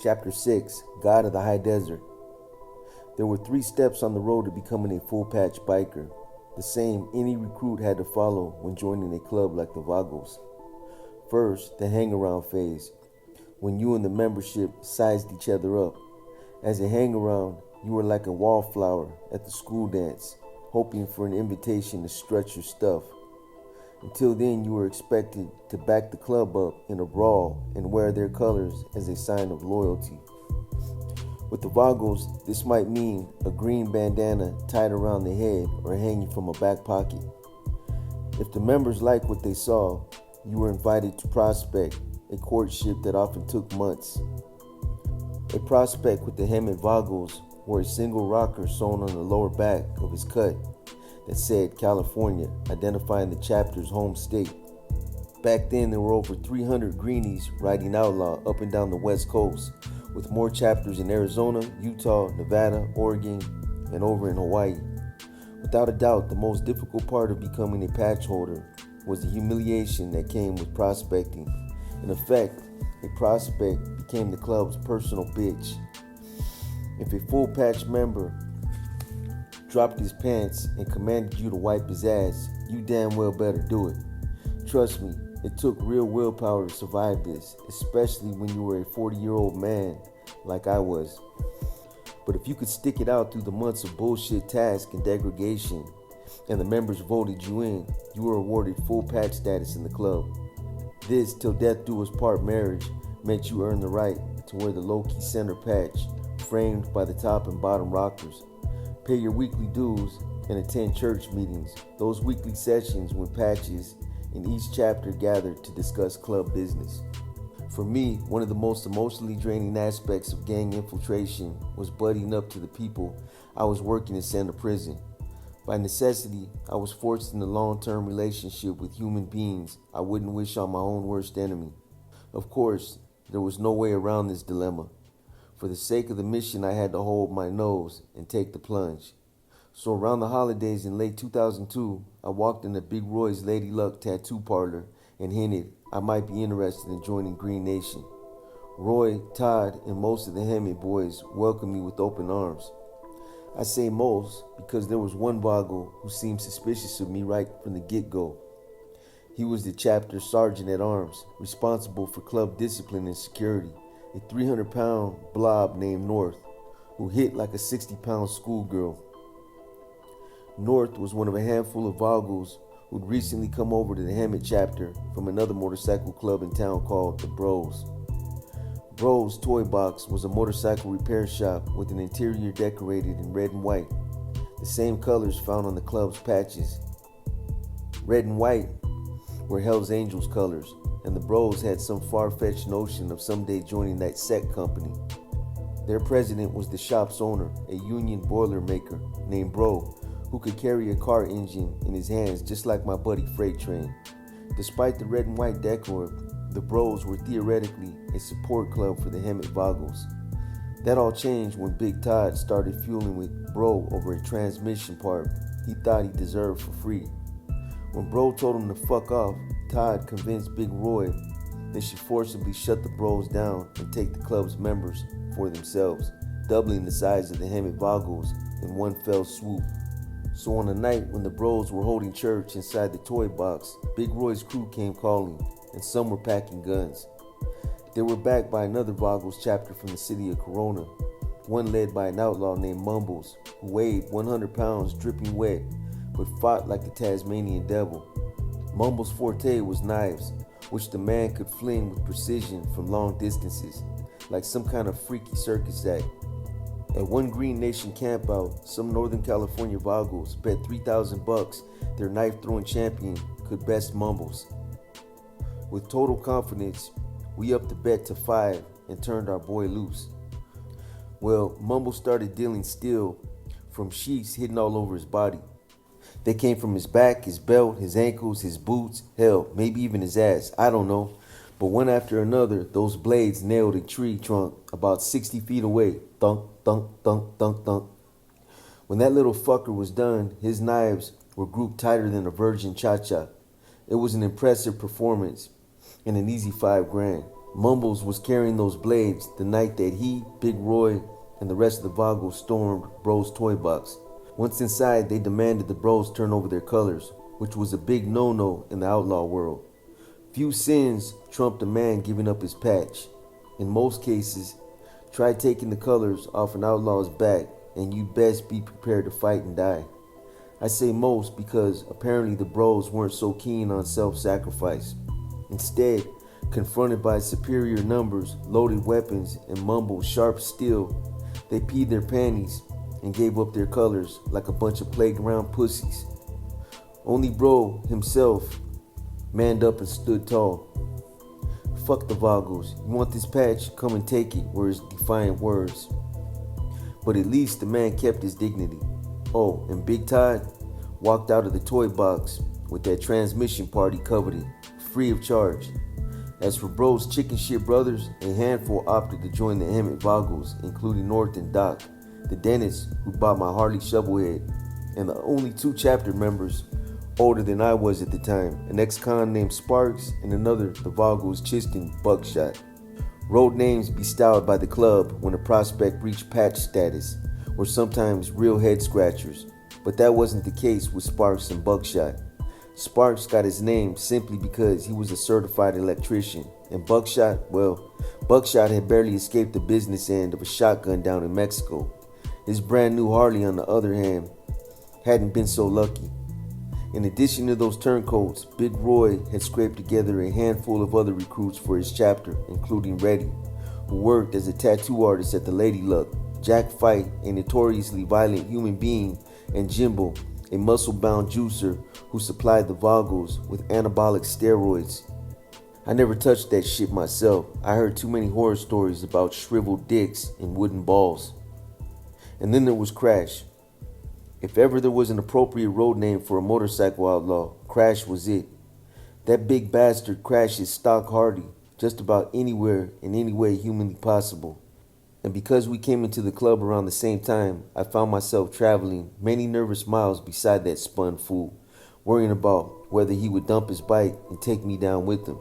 Chapter 6, God of the High Desert. There were 3 steps on the road to becoming a full-patch biker, the same any recruit had to follow when joining a club like the Vagos. First, the hang-around phase, when you and the membership sized each other up. As a hang-around, you were like a wallflower at the school dance, hoping for an invitation to stretch your stuff. Until then, you were expected to back the club up in a brawl and wear their colors as a sign of loyalty. With the Vagos, this might mean a green bandana tied around the head or hanging from a back pocket. If the members liked what they saw, you were invited to prospect, a courtship that often took months. A prospect with the Hemet Vagos wore a single rocker sewn on the lower back of his cut that said California, identifying the chapter's home state. Back then, there were over 300 greenies riding outlaw up and down the West Coast, with more chapters in Arizona, Utah, Nevada, Oregon, and over in Hawaii. Without a doubt, the most difficult part of becoming a patch holder was the humiliation that came with prospecting. In effect, a prospect became the club's personal bitch. If a full patch member dropped his pants and commanded you to wipe his ass, you damn well better do it. Trust me, it took real willpower to survive this, especially when you were a 40-year-old man like I was. But if you could stick it out through the months of bullshit tasks and degradation, and the members voted you in, you were awarded full patch status in the club. This, till death do us part marriage, meant you earned the right to wear the low-key center patch, framed by the top and bottom rockers. Pay your weekly dues and attend church meetings, those weekly sessions when patches in each chapter gathered to discuss club business. For me, one of the most emotionally draining aspects of gang infiltration was buddying up to the people I was working to send to prison. By necessity, I was forced in a long-term relationship with human beings I wouldn't wish on my own worst enemy. Of course, there was no way around this dilemma. For the sake of the mission, I had to hold my nose and take the plunge. So around the holidays in late 2002, I walked into Big Roy's Lady Luck tattoo parlor and hinted I might be interested in joining Green Nation. Roy, Todd, and most of the Hemet boys welcomed me with open arms. I say most because there was one Vago who seemed suspicious of me right from the get-go. He was the chapter sergeant at arms, responsible for club discipline and security, a 300-pound blob named North, who hit like a 60-pound schoolgirl. North was one of a handful of Vagos who'd recently come over to the Hemet chapter from another motorcycle club in town called the Bros. Bros Toy Box was a motorcycle repair shop with an interior decorated in red and white, the same colors found on the club's patches. Red and white were Hell's Angels colors, and the Bros had some far-fetched notion of someday joining that sect company. Their president was the shop's owner, a union boiler maker named Bro, who could carry a car engine in his hands just like my buddy Freight Train. Despite the red and white decor, the Bros were theoretically a support club for the Hemet Vagos. That all changed when Big Todd started fueling with Bro over a transmission part he thought he deserved for free. When Bro told him to fuck off, Todd convinced Big Roy they should forcibly shut the Bros down and take the club's members for themselves, doubling the size of the Hemet Vagos in one fell swoop. So on a night when the Bros were holding church inside the toy box, Big Roy's crew came calling, and some were packing guns. They were backed by another Vagos chapter from the city of Corona, one led by an outlaw named Mumbles, who weighed 100 pounds dripping wet, but fought like the Tasmanian devil. Mumbles' forte was knives, which the man could fling with precision from long distances, like some kind of freaky circus act. At one Green Nation campout, some Northern California Vagos bet $3,000 their knife-throwing champion could best Mumbles. With total confidence, we upped the bet to 5 and turned our boy loose. Well, Mumbles started dealing steel from sheaths hidden all over his body. They came from his back, his belt, his ankles, his boots, hell, maybe even his ass, I don't know. But one after another, those blades nailed a tree trunk about 60 feet away. Thunk, thunk, thunk, thunk, thunk. When that little fucker was done, his knives were grouped tighter than a virgin cha-cha. It was an impressive performance and an easy $5,000. Mumbles was carrying those blades the night that he, Big Roy, and the rest of the Vagos stormed Bro's toy box. Once inside, they demanded the Bros turn over their colors, which was a big no-no in the outlaw world. Few sins trumped a man giving up his patch. In most cases, try taking the colors off an outlaw's back and you best be prepared to fight and die. I say most because apparently the Bros weren't so keen on self-sacrifice. Instead, confronted by superior numbers, loaded weapons, and Mumble's sharp steel, they peed their panties and gave up their colors like a bunch of playground pussies. Only Bro himself manned up and stood tall. Fuck the Vagos. You want this patch? Come and take it, were his defiant words. But at least the man kept his dignity. Oh, and Big Todd walked out of the toy box with that transmission part he coveted, free of charge. As for Bro's chicken shit brothers, a handful opted to join the Emmett Vagos, including North and Doc, the dentist who bought my Harley Shovelhead, and the only two chapter members older than I was at the time, an ex-con named Sparks and another, the Vagos Chiston Buckshot. Road names bestowed by the club when a prospect reached patch status were sometimes real head scratchers, but that wasn't the case with Sparks and Buckshot. Sparks got his name simply because he was a certified electrician, and Buckshot, well, Buckshot had barely escaped the business end of a shotgun down in Mexico. His brand new Harley, on the other hand, hadn't been so lucky. In addition to those turncoats, Big Roy had scraped together a handful of other recruits for his chapter, including Reddy, who worked as a tattoo artist at the Lady Luck, Jack Fight, a notoriously violent human being, and Jimbo, a muscle-bound juicer who supplied the Vagos with anabolic steroids. I never touched that shit myself. I heard too many horror stories about shriveled dicks and wooden balls. And then there was Crash. If ever there was an appropriate road name for a motorcycle outlaw, Crash was it. That big bastard crashes stock hardy, just about anywhere in any way humanly possible. And because we came into the club around the same time, I found myself traveling many nervous miles beside that spun fool, worrying about whether he would dump his bike and take me down with him.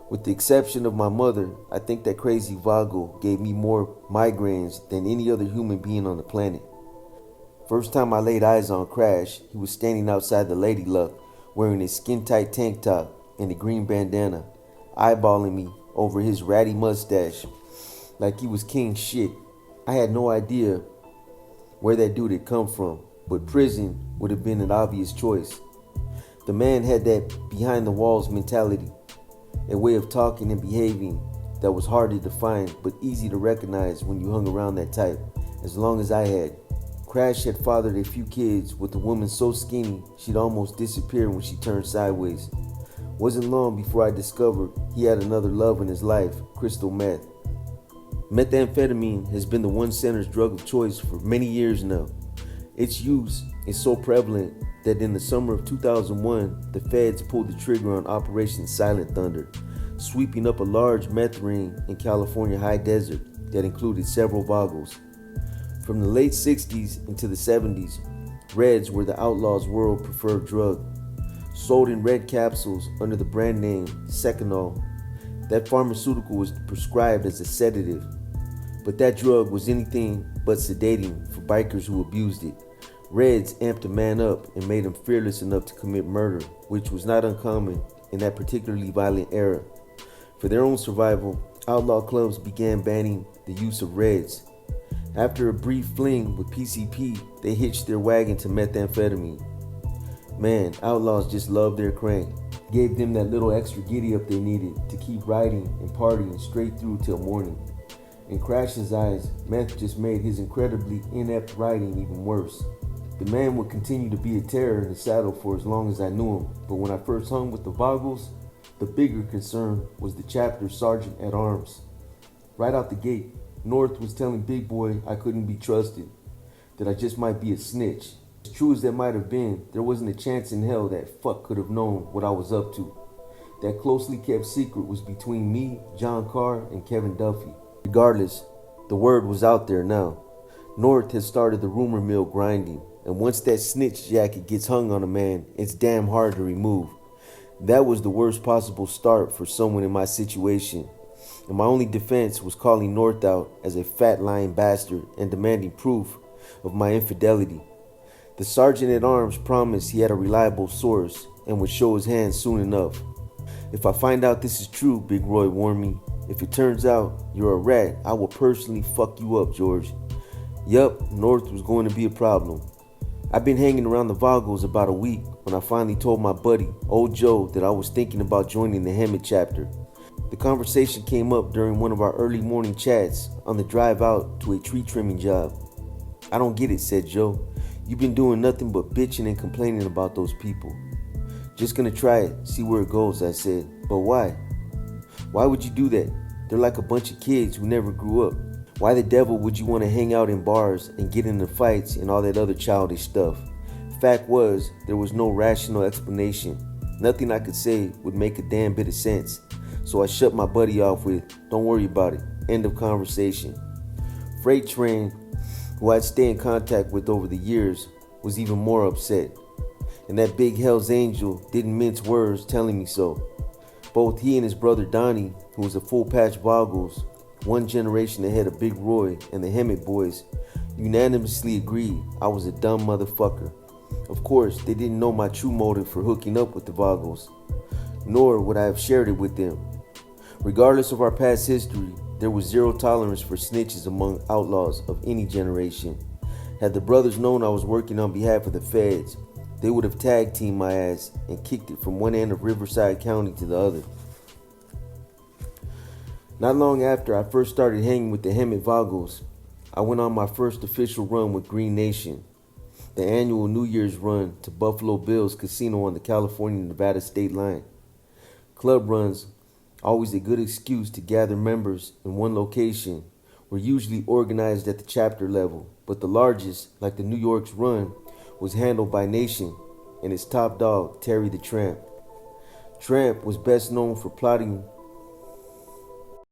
With the exception of my mother, I think that crazy Vago gave me more migraines than any other human being on the planet. First time I laid eyes on Crash, he was standing outside the Lady Luck wearing a skin-tight tank top and a green bandana, eyeballing me over his ratty mustache like he was king shit. I had no idea where that dude had come from, but prison would have been an obvious choice. The man had that behind-the-walls mentality, a way of talking and behaving that was hard to define but easy to recognize when you hung around that type, as long as I had. Crash had fathered a few kids with a woman so skinny she'd almost disappear when she turned sideways. Wasn't long before I discovered he had another love in his life, crystal meth. Methamphetamine has been the one center's drug of choice for many years now. Its use is so prevalent that in the summer of 2001, the feds pulled the trigger on Operation Silent Thunder, sweeping up a large meth ring in California high desert that included several Vagos. From the late 60s into the 70s, Reds were the outlaw's world preferred drug. Sold in red capsules under the brand name Seconal, that pharmaceutical was prescribed as a sedative, but that drug was anything but sedating for bikers who abused it. Reds amped a man up and made him fearless enough to commit murder, which was not uncommon in that particularly violent era. For their own survival, outlaw clubs began banning the use of Reds. After a brief fling with PCP, they hitched their wagon to methamphetamine. Man, outlaws just loved their crank. Gave them that little extra giddy up they needed to keep riding and partying straight through till morning. In Crash's eyes, meth just made his incredibly inept riding even worse. The man would continue to be a terror in the saddle for as long as I knew him, but when I first hung with the Vagos, the bigger concern was the chapter sergeant at arms. Right out the gate, North was telling Big Boy I couldn't be trusted, that I just might be a snitch. As true as that might have been, there wasn't a chance in hell that fuck could have known what I was up to. That closely kept secret was between me, John Carr, and Kevin Duffy. Regardless, the word was out there now. North has started the rumor mill grinding, and once that snitch jacket gets hung on a man, it's damn hard to remove. That was the worst possible start for someone in my situation, and my only defense was calling North out as a fat lying bastard and demanding proof of my infidelity. The sergeant at arms promised he had a reliable source and would show his hand soon enough. If I find out this is true, Big Roy warned me, if it turns out you're a rat, I will personally fuck you up, George. Yup, North was going to be a problem. I've been hanging around the Vagos about a week when I finally told my buddy, old Joe, that I was thinking about joining the Hemet chapter. The conversation came up during one of our early morning chats on the drive out to a tree trimming job. I don't get it, said Joe. You've been doing nothing but bitching and complaining about those people. Just gonna try it, see where it goes, I said. But why? Why would you do that? They're like a bunch of kids who never grew up. Why the devil would you want to hang out in bars and get into fights and all that other childish stuff? Fact was, there was no rational explanation. Nothing I could say would make a damn bit of sense. So I shut my buddy off with, don't worry about it, end of conversation. Freight Train, who I'd stay in contact with over the years, was even more upset. And that big Hell's Angel didn't mince words telling me so. Both he and his brother Donnie, who was a full patch Boggles, one generation ahead of Big Roy and the Hemet boys, unanimously agreed I was a dumb motherfucker. Of course, they didn't know my true motive for hooking up with the Boggles, nor would I have shared it with them. Regardless of our past history, there was zero tolerance for snitches among outlaws of any generation. Had the brothers known I was working on behalf of the feds, they would have tag teamed my ass and kicked it from one end of Riverside County to the other. Not long after I first started hanging with the Hemet Vagos, I went on my first official run with Green Nation, the annual New Year's run to Buffalo Bill's casino on the California-Nevada state line. Club runs, always a good excuse to gather members in one location, were usually organized at the chapter level, but the largest, like the New York's run, was handled by Nation and its top dog, Terry the Tramp. Tramp was best known for plotting